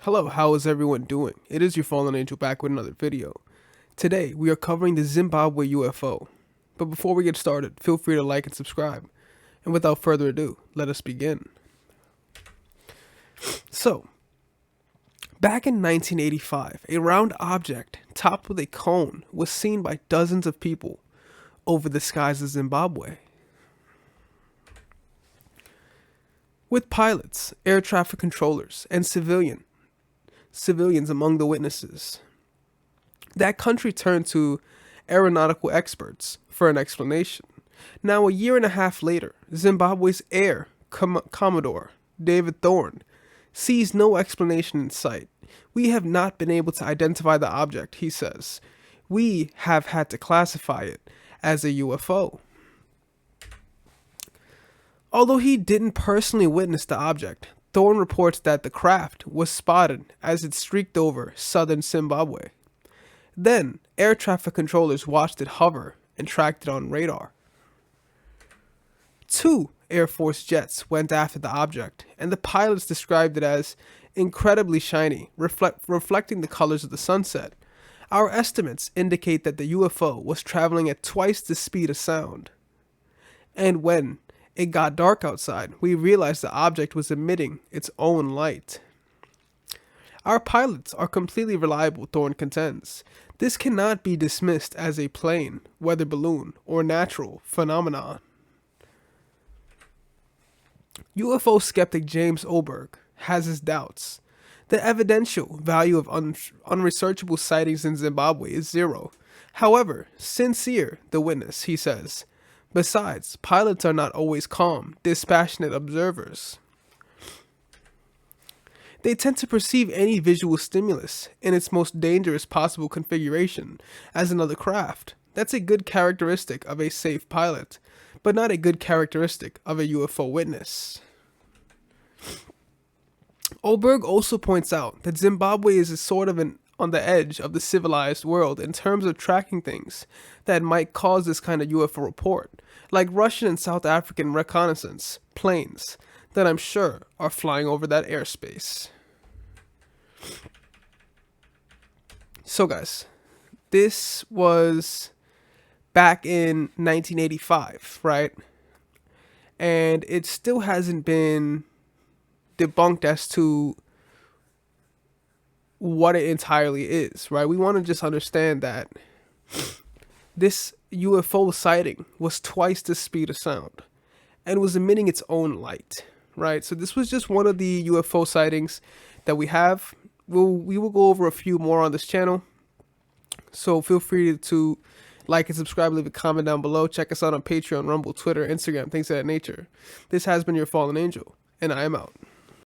Hello, how is everyone doing? It is your fallen angel back with another video. Today, we are covering the Zimbabwe UFO. But before we get started, feel free to like and subscribe. And without further ado, let us begin. So, back in 1985, a round object topped with a cone was seen by dozens of people over the skies of Zimbabwe. With pilots, air traffic controllers, and civilians among the witnesses. That country turned to aeronautical experts for an explanation. Now, a year and a half later, Zimbabwe's Air Commodore David Thorne sees no explanation in sight. We have not been able to identify the object, he says. We have had to classify it as a UFO. Although he didn't personally witness the object, Thorne reports that the craft was spotted as it streaked over southern Zimbabwe. Then, air traffic controllers watched it hover and tracked it on radar. 2 Air Force jets went after the object, and the pilots described it as incredibly shiny, reflecting the colors of the sunset. Our estimates indicate that the UFO was traveling at twice the speed of sound. And when it got dark outside, we realized the object was emitting its own light. Our pilots are completely reliable, Thorne contends. This cannot be dismissed as a plane, weather balloon, or natural phenomenon. UFO skeptic James Oberg has his doubts. The evidential value of unresearchable sightings in Zimbabwe is 0. However, sincere, the witness, he says. Besides, pilots are not always calm, dispassionate observers. They tend to perceive any visual stimulus in its most dangerous possible configuration as another craft. That's a good characteristic of a safe pilot, but not a good characteristic of a UFO witness. Oberg also points out that Zimbabwe is sort of on the edge of the civilized world in terms of tracking things that might cause this kind of UFO report, like Russian and South African reconnaissance planes that I'm sure are flying over that airspace. So guys, this was back in 1985, right? And it still hasn't been debunked as to what it entirely is, right? We want to just understand that this UFO sighting was twice the speed of sound and was emitting its own light, right? So this was just one of the UFO sightings that we have. We will go over a few more on this channel. So feel free to like and subscribe, leave a comment down below. Check us out on Patreon, Rumble, Twitter, Instagram, things of that nature. This has been your Fallen Angel, and I am out.